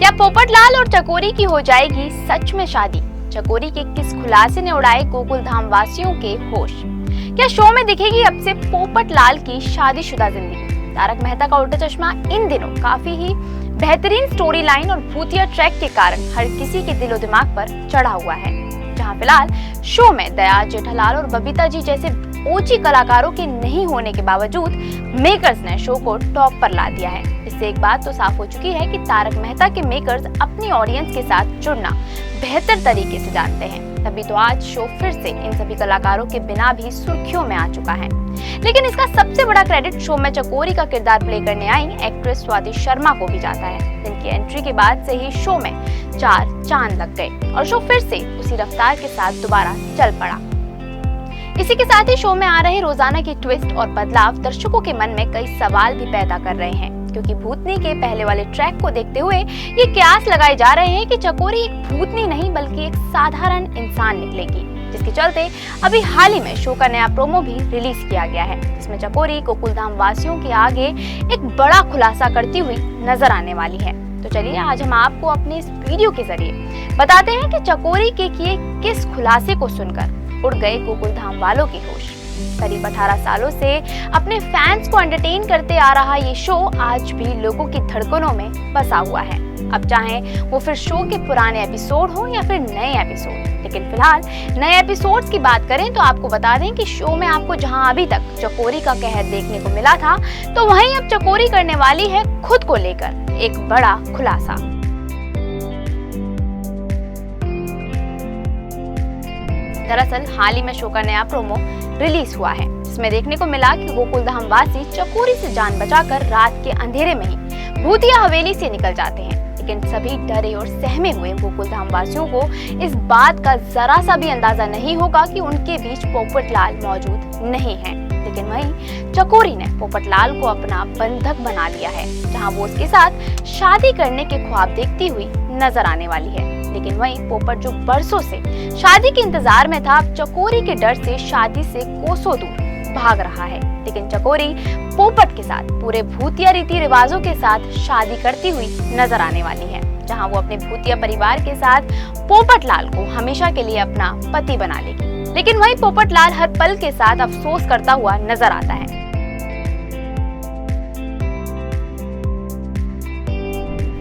क्या पोपटलाल और चकोरी की हो जाएगी सच में शादी? चकोरी के किस खुलासे ने उड़ाए गोकुल धाम वासियों के होश? क्या शो में दिखेगी अब से पोपटलाल की शादीशुदा जिंदगी? तारक मेहता का उल्टा चश्मा इन दिनों काफी ही बेहतरीन स्टोरी लाइन और भूतिया ट्रैक के कारण हर किसी के दिलो दिमाग पर चढ़ा हुआ है। जहां फिलहाल शो में दया, जेठालाल और बबीता जी जैसे ओजी कलाकारों के नहीं होने के बावजूद मेकर्स ने शो को टॉप पर ला दिया है। इससे एक बात तो साफ हो चुकी है कि तारक मेहता के मेकर्स अपनी ऑडियंस के साथ जुड़ना बेहतर तरीके से जानते हैं। तभी तो आज शो फिर से इन सभी कलाकारों के बिना भी सुर्खियों में आ चुका है। लेकिन इसका सबसे बड़ा क्रेडिट शो में चकोरी का किरदार प्ले करने आई एक्ट्रेस स्वाति शर्मा को भी जाता है, जिनकी एंट्री के बाद से ही शो में 4 चांद लग गए और शो फिर से उसी रफ्तार के साथ दोबारा चल पड़ा। इसी के साथ ही शो में आ रहे रोजाना की ट्विस्ट और बदलाव दर्शकों के मन में कई सवाल भी पैदा कर रहे हैं, क्योंकि भूतनी के पहले वाले ट्रैक को देखते हुए ये कयास लगाए जा रहे हैं कि चकोरी एक भूतनी नहीं बल्कि एक साधारण इंसान निकलेगी, जिसके चलते अभी हाल ही में शो का नया प्रोमो भी रिलीज किया गया है, जिसमें चकोरी गोकुल धाम वासियों के आगे एक बड़ा खुलासा करती हुई नजर आने वाली है। तो चलिए आज हम आपको अपने इस वीडियो के जरिए बताते हैं कि चकोरी के किए किस खुलासे को सुनकर उड़ गए गोकुल धाम वालों के होश। करीब 18 सालों से अपने फैंस को एंटरटेन करते आ रहा ये शो आज भी लोगों की धड़कनों में बसा हुआ है। अब चाहे वो फिर शो के पुराने एपिसोड हो या फिर नए एपिसोड, लेकिन फिलहाल नए एपिसोड्स की बात करें तो आपको बता दें कि शो में आपको जहां अभी तक चकोरी का कहर देखने को मिला था, तो वहीं अब चकोरी करने वाली है खुद को लेकर एक बड़ा खुलासा। दरअसल हाल ही में शो का नया प्रोमो रिलीज हुआ है, जिसमें देखने को मिला कि गोकुल धाम वासी चकोरी से जान बचाकर रात के अंधेरे में ही भूतिया हवेली से निकल जाते हैं। लेकिन सभी डरे और सहमे हुए गोकुल धाम वासियों को इस बात का जरा सा भी अंदाजा नहीं होगा कि उनके बीच पोपटलाल मौजूद नहीं है। लेकिन वहीं चकोरी ने पोपटलाल को अपना बंधक बना लिया है, जहां वो उसके साथ शादी करने के ख्वाब देखती हुई नजर आने वाली है। लेकिन वहीं पोपट जो बरसों से शादी के इंतजार में था, अब चकोरी के डर से शादी से कोसों दूर भाग रहा है। लेकिन चकोरी पोपट के साथ पूरे भूतिया रीति रिवाजों के साथ शादी करती हुई नजर आने वाली है, जहां वो अपने भूतिया परिवार के साथ पोपटलाल को हमेशा के लिए अपना पति बना लेगी। लेकिन वहीं पोपटलाल हर पल के साथ अफसोस करता हुआ नजर आता है।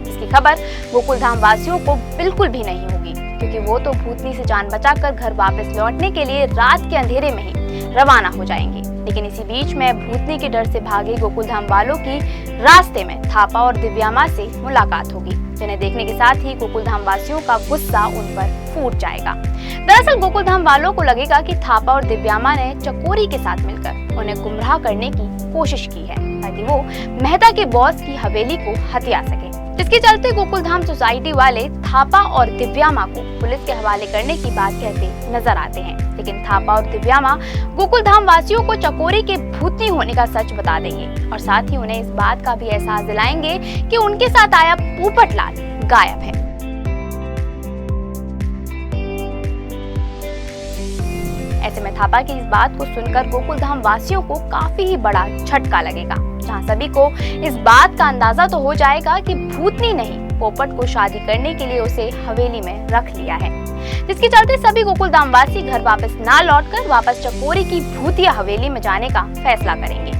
इसकी खबर गोकुल धाम वासियों को बिल्कुल भी नहीं होगी, क्योंकि वो तो भूतनी से जान बचाकर घर वापस लौटने के लिए रात के अंधेरे में ही रवाना हो जाएंगे। लेकिन इसी बीच में भूतनी के डर से भागे गोकुल धाम वालों की रास्ते में थापा और दिव्यामा से मुलाकात होगी, जिन्हें देखने के साथ ही गोकुल धाम वासियों का गुस्सा उन पर फूट जाएगा। दरअसल गोकुल धाम वालों को लगेगा कि थापा और दिव्यामा ने चकोरी के साथ मिलकर उन्हें गुमराह करने की कोशिश की है, ताकि वो मेहता के बॉस की हवेली को हथिया सके। जिसके चलते गोकुल धाम सोसाइटी वाले थापा और दिव्यामा को पुलिस के हवाले करने की बात कहते नजर आते हैं। लेकिन थापा और दिव्यामा गोकुल धाम वासियों को चकोरी के भूतनी होने का सच बता देंगे और साथ ही उन्हें इस बात का भी एहसास दिलाएंगे कि उनके साथ आया पोपटलाल गायब है। ऐसे में थापा की इस बात को सुनकर गोकुल धाम वासियों को काफी ही बड़ा झटका लगेगा, जहां सभी को इस बात का अंदाजा तो हो जाएगा कि भूतनी नहीं, पोपट को शादी करने के लिए उसे हवेली में रख लिया है। जिसके चलते सभी गोकुल धाम वासी घर वापस ना लौटकर वापस चकोरी की भूतिया हवेली में जाने का फैसला करेंगे,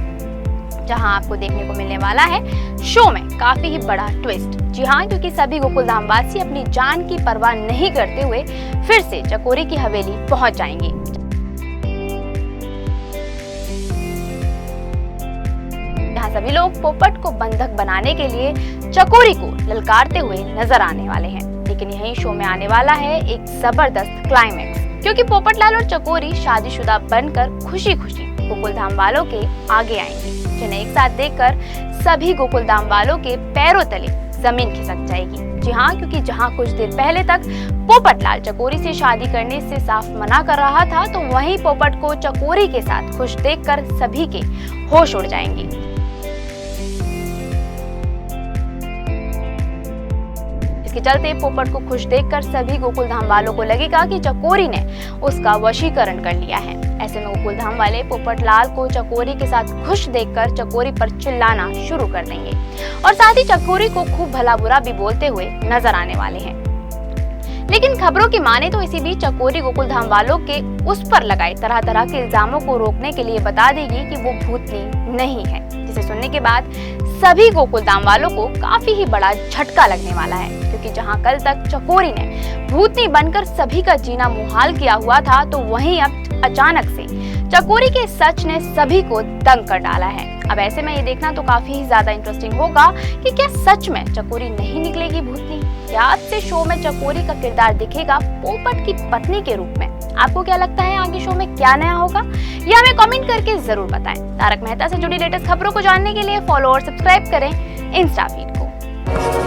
जहां आपको देखने को मिलने वाला है शो में काफी ही बड़ा ट्विस्ट। जी हाँ, क्योंकि सभी गोकुल धाम वासी अपनी जान की परवाह नहीं करते हुए फिर से चकोरी की हवेली पहुंच जाएंगे, जहां सभी लोग पोपट को बंधक बनाने के लिए चकोरी को ललकारते हुए नजर आने वाले हैं। लेकिन यही शो में आने वाला है एक जबरदस्त क्लाइमेक्स, क्योंकि पोपटलाल और चकोरी शादीशुदा बनकर खुशी खुशी गोकुल धाम वालों के आगे आएंगे, जिन्हें एक साथ देखकर सभी गोकुल धाम वालों के पैरों तले जमीन खिसक जाएगी। जी हाँ, क्योंकि जहां कुछ देर पहले तक पोपटलाल चकोरी से शादी करने से साफ मना कर रहा था, तो वहीं पोपट को चकोरी के साथ खुश देखकर सभी के होश उड़ जाएंगे। जिसके चलते पोपट को खुश देखकर सभी गोकुलधाम वालों को लगेगा कि चकोरी ने उसका वशीकरण कर लिया है। ऐसे में गोकुलधाम वाले पोपट लाल को चकोरी के साथ खुश देखकर चकोरी पर चिल्लाना शुरू कर देंगे और साथ ही चकोरी को खूब भला बुरा भी बोलते हुए नजर आने वाले हैं। लेकिन खबरों की माने तो इसी बीच चकोरी गोकुलधाम वालों के उस पर लगाए तरह तरह के इल्जामों को रोकने के लिए बता देगी कि वो भूतनी नहीं है, जिसे सुनने के बाद सभी गोकुलधाम वालों को काफी ही बड़ा झटका लगने वाला है, क्योंकि जहां कल तक चकोरी ने भूतनी बनकर सभी का जीना मुहाल किया हुआ था, तो वहीं अब अचानक से चकोरी के सच ने सभी को दंग कर डाला है। अब ऐसे में ये देखना तो काफी ही ज्यादा इंटरेस्टिंग होगा कि क्या सच में चकोरी नहीं निकलेगी भूतनी, या आज से शो में चकोरी का किरदार दिखेगा पोपट की पत्नी के रूप में। आपको क्या लगता है आगे शो में क्या नया होगा, ये हमें कमेंट करके जरूर बताएं। तारक मेहता से जुड़ी लेटेस्ट खबरों को जानने के लिए फॉलो और सब्सक्राइब करें इंस्टा फीड को।